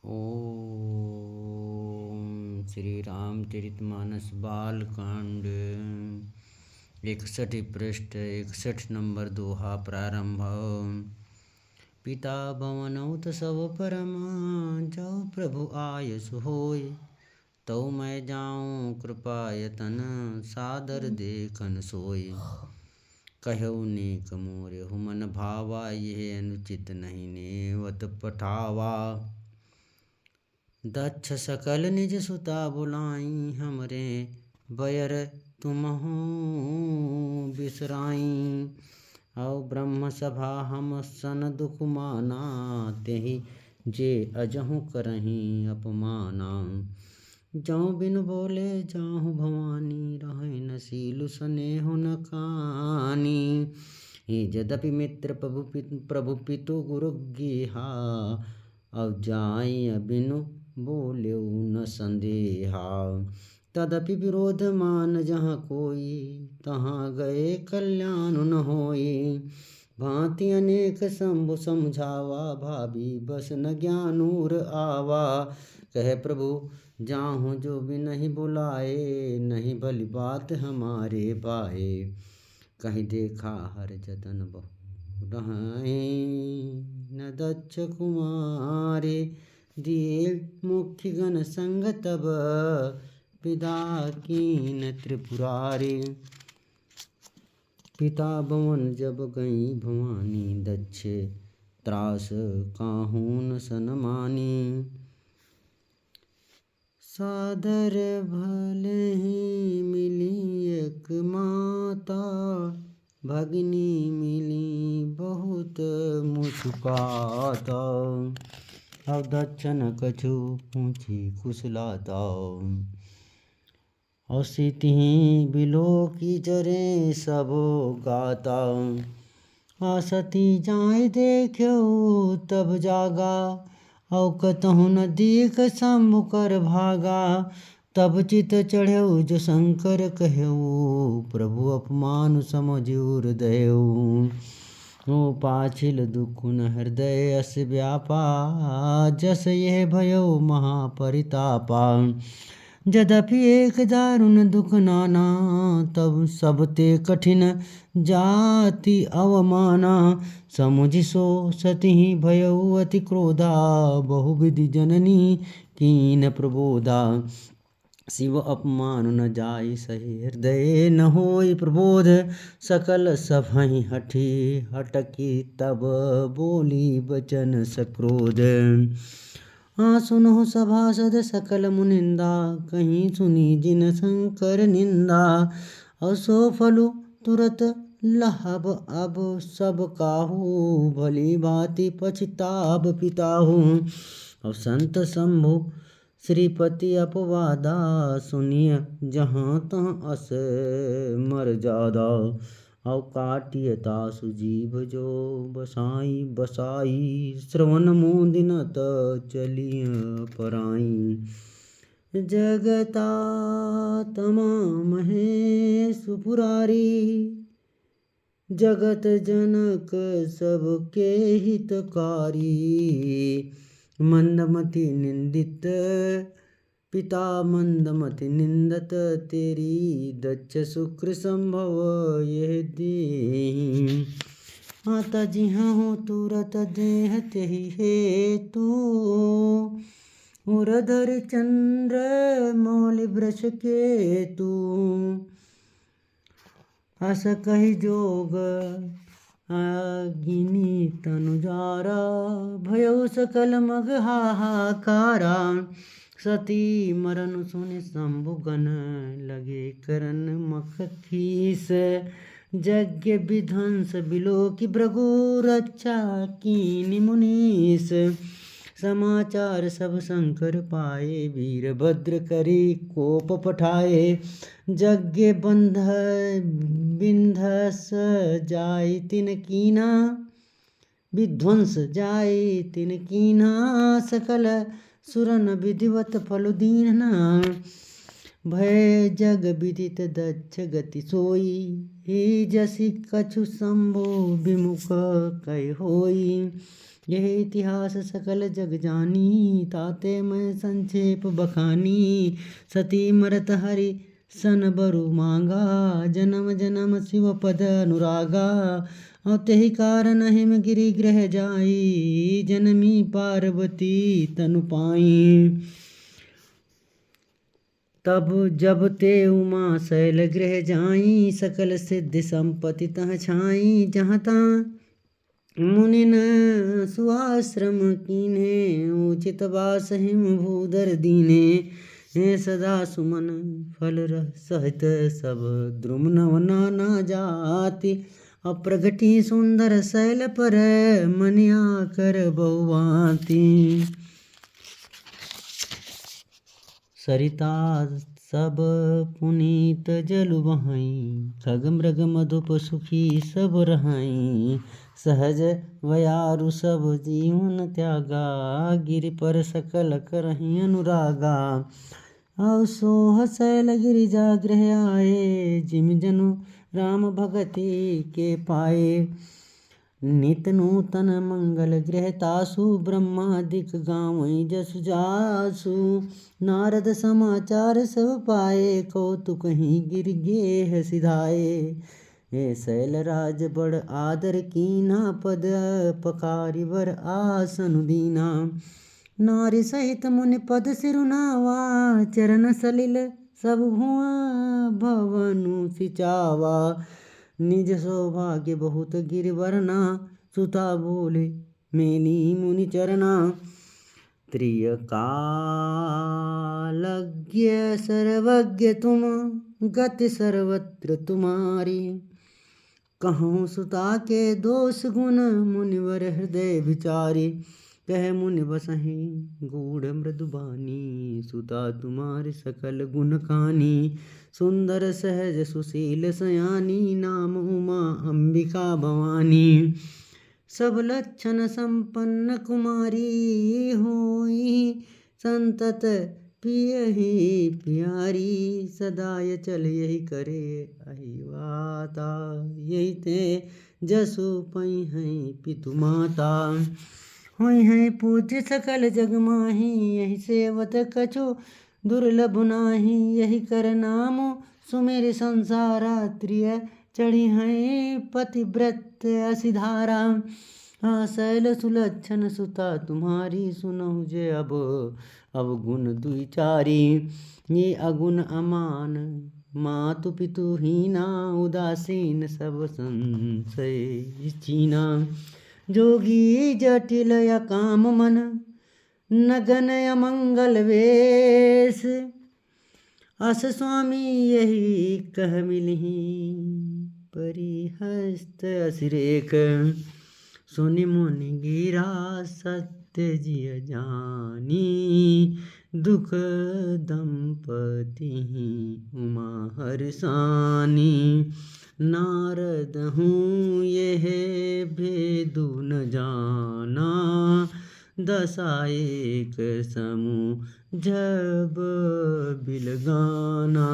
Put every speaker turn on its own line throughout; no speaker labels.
ओम श्री रामचरितमानस बालकांड 61 पृष्ठ 61 नंबर दोहा प्रारंभ। पिता भवनौत सब परमा जो प्रभु आय सुहोय। तो मैं जाऊँ कृपा यतन सादर देखन सोय। कहु नेक मोर हुमन भावा यह अनुचित नहीं नेवत पठावा। दक्ष सकल निज सुता बुलाई हमरे बयर तुमहु बिसराई। औ ब्रह्म सभा हम सन दुख माना तेहि जे अजहु करही अपमाना। जौं बिनु बोले जाहु भवानी रहे न सीलु स्नेहु न कानी। यद्यपि मित्र प्रभु पितु गुरु गेहा अब जाई बिनु बोलेउ न संदेहा। तदपि विरोध मान जहाँ कोई तहाँ गए कल्याण न होई। भांति अनेक शंभु समझावा भाभी बस न ज्ञानूर आवा। कहे प्रभु जाहूँ जो भी नहीं बुलाए नहीं भली बात हमारे बाहे। कहीं देखा हर जतन बहु रहे न दक्ष कुमारे। दिए मुख्य गण संग तब पिता कीन त्रिपुरारी। पिता भवन जब गई भवानी दक्ष त्रास काहू न सनमानी। सादर भले ही मिली एक माता भगिनी मिली बहुत मुस्काता। अब दक्ष न कछु पूछी कुशलाता और सीति बिलो की जरे सबो गाता। आसती जाए देखो तब जागा औ कतहु न दीख शंभु कर भागा। तब चित चढ़ेउ जो शंकर कहेउ प्रभु अपमान समझूर दयऊ। ओ पाछिल दुख न हृदय अस व्यापा जस यह भयो महापरितापा। यद्यपि एक दारुण दुख नाना तब सब ते कठिन जाति अवमाना। समुझि सो सतिहि भयउ अति क्रोधा बहुविधि जननी कीन प्रबोधा। शिव अपमान न जाय सही हृदय न होय प्रबोध। सकल सभहि हठी हटकी तब बोली बचन सक्रोध। सुनहु सभासद सकल मुनिंदा कहीं सुनी जिन शंकर निंदा। और सो फलु तुरत लहब अब सब काहू भली भांति पछताब पिताहू। और संत शंभु श्रीपति अपवादा सुनिय जहाँ तहाँ अस मर्यादा। और काटिय तासु जीभ जो बसाई बसाई श्रवण मोदिनत चलिय पराई। जगता तमाम है सुपुरारी जगत जनक सबके हितकारी। मंदमति निंदित पिता मंदमति निंदत तेरी दक्ष शुक्र संभव यह देहि। माता जिहाँ हो तुरत देह तेहि हेतु उरधर चंद्र मौलि वृष केतु। अस कहि जोग अगिनी तनुजारा भयो सकल मग हाहाकारा। सती मरन सुनि शंभुगन लगे करन मख खीस। यज्ञ विध्वंस बिलो की भृगु रक्षा कीनि मुनीस। समाचार सब शंकर पाए वीरभद्र करी कोप पठाए। यज्ञ बंध विध्वंस जाय तिन कीना विध्वंस जाय तिन कीना। सकल सुरन विधिवत फल दीना। भय जग विदित दक्ष गति सोई ही जसी कछु शंभु विमुख कह होई। यह इतिहास सकल जग जानी, ताते मैं संक्षेप बखानी। सती मरत हरि सन बरु मांगा, जन्म जन्म शिव पद अनुरागा। और तेहि कारण हिम गिरि ग्रह जाई, जनमी पार्वती तनु पाई। तब जब ते उमा शैल गृह जाई, सकल सिद्धि संपत्ति तह छाई। जहाँ तहाँ मुनिन सुआश्रम कीन्हे, उचित वास हिम भूधर दीने। हे सदा सुमन फल रस सहित सब, द्रुम नव नाना जाति। अप्रगटी सुंदर शैल पर, मनिया कर बहुभांति। सरिता सब पुनीत जलु बहाई, खग मृग मधुप सुखी सब रहाई। सहज वयारु सब जीवन त्यागा, गिरि पर सकल करहि अनुरागा। और सोह शैल गिरिजा गृह आए, जिम जनु राम भगति के पाए। नित नूतन मंगल गृह तासु, ब्रह्मादिक गावई जसु जासु। नारद समाचार सब पाए, कौतुक ही गिर गेह सिधाए। हे शैल राज बड़ आदर कीना, पद पकारी वर आसन दीना। नारी सहित मुनि पद सिरुनावा, चरण सलिल सब भुआ भवनु सिचावा। निज सौभाग्य बहुत गिरिवरना, सुता बोले मेली मुनि चरना। त्रियकालज्ञ सर्वज्ञ तुम, गति सर्वत्र तुम्हारी। कहूँ सुता के दोष गुण, मुनिवर हृदय विचारी। कह मुनि बसहि गूढ़ मृदुबानी, सुता तुम्हारी सकल गुण कानी। सुंदर सहज सुशील सयानी, नाम उमा अंबिका भवानी। सब लक्षण संपन्न कुमारी, होई संतत पियहि प्यारी। सदाय चल यही करे अहिवाता, यही ते जसु पई हैं पितु माता। होई हैं पूज्य सकल जग माही, यही सेवत कछु दुर्लभ नाही। यही कर नाम सुमेर संसारा, त्रिय चढ़ी हैं पतिव्रत असिधारा। हाँ शैल सुलक्षण सुता तुम्हारी, सुनहु जे अब गुण दुई चारी। ये अगुण अमान मातु पितु हीना, उदासीन सब संशय चीना। जोगी जटिल या काम मन, नगन अमंगल वेश। अस स्वामी यही कह मिलही, परिहस्त असिरेक। सुनि मुनि गिरा सत्य जिय जानी, दुख दंपति उमा हरसानी। नारद हूँ यह भेदु न जाना, दशा एक समूह जब बिलगाना।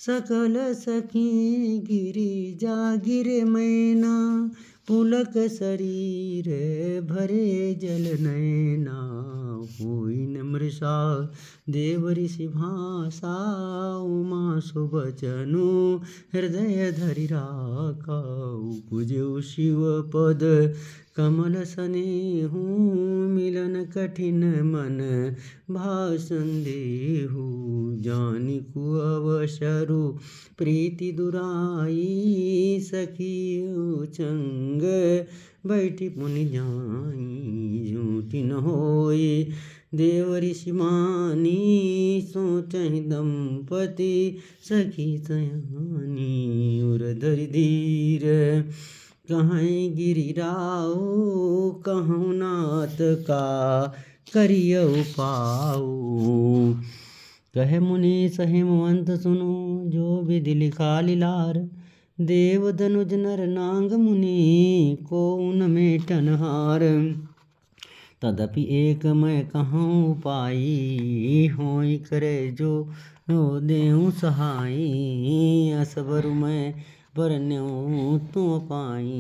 सकल सखी गिरिजा गिर मैना, पुलक शरीर भरे जल नैना। हुई न मृषा देव ऋषि भाषा, उमा सुबचनु हृदय धरि राखा। पूजो शिव पद कमल सनेहु, मिलन कठिन मन भाव संदेहु। जानि कुअवसरु प्रीति दुराई, सखी चंग बैठी पुनि जाई। झूठी न होई देव ऋषि मानी, सोचहि दंपति सखी सयानी। उर धरि धीर कहीं गिरिराऊ, कहूँ नाथ का करियऊ पाऊ। कहे मुनि सहिमवंत सुनो, जो विधि लिखा लीलार। देव धनुज नर नांग मुनि, को उनमें टनहार। तदपि एक मैं कहूँ पाई, होई करे जो देहु सहाई। असबरु मैं बरन्यौ तुम पाई,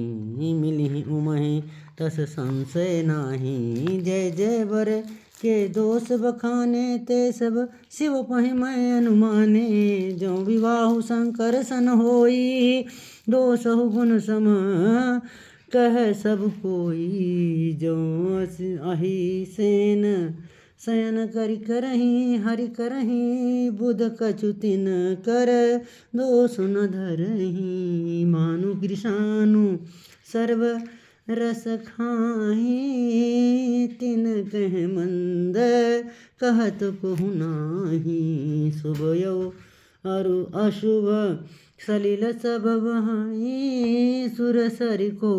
मिलिहि उमहि तस संशय नाही। जय जय बर के दोष बखाने ते सब शिव पहि मैं अनुमाने। जो विवाहु शंकर सन होई दोषहु गुण सम कह सब कोई। जो अहि सेन शयन करि करहि हरि करहि बुध कछु तिन कर दोष न धरहि। मानु कृषानु सर्व रस खाहि तिन कह मंद कहत कहु नाही। शुभ यौ अरु अशुभ सलिल सब बहाई सुर सरि को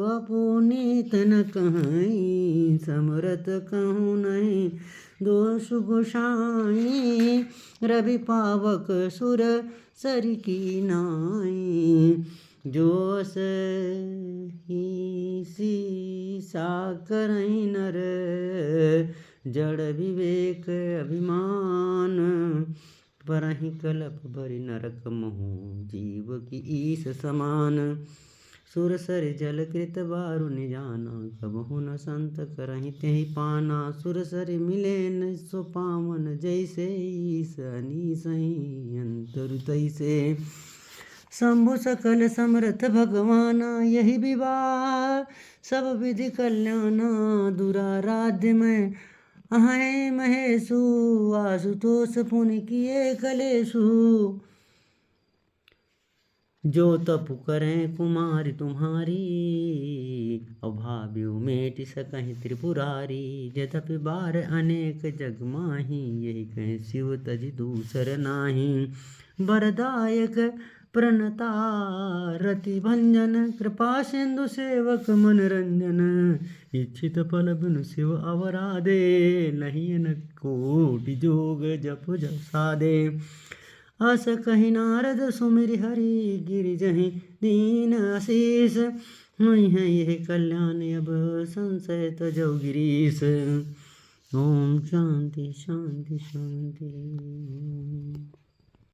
अपुनीत न कहाई। समरत कहूँ नहीं दोष गोसाई रवि पावक सुर सरि की नाई। जो सही सा करहि नर जड़ विवेक अभिमान। परहि कलप भरि नरक महु जीव की ईस समान। सुर सर जल कृत बारु निजाना कबहु न संत करहि तेहि पाना। सुर सर मिलेन सो पावन जैसे ईस अनीसहि अंतरु तैसे। शंभु सकल समर्थ भगवाना यही विवाह सब विधि कल्याणा। दुराराध्य में अहै महेशु आशुतोष पुनि किए कलेशु। जो तपु करें कुमारी तुम्हारी अभाव्यु मेट सकहि त्रिपुरारी। यद्यपि बार अनेक जग माही यही कहें शिव तज दूसर नाही। वरदायक प्रणता रति भंजन कृपा सिंधु सेवक मनरंजन। इच्छित फल बिनु शिव अवराधे नहीं न कोटि जोग जप साधे। अस कहि नारद सुमिरि हरि गिरि जहि दीन आशीष। हुई है यह कल्याण अब संशय तजौ गिरीश। ओम शांति शांति शांति।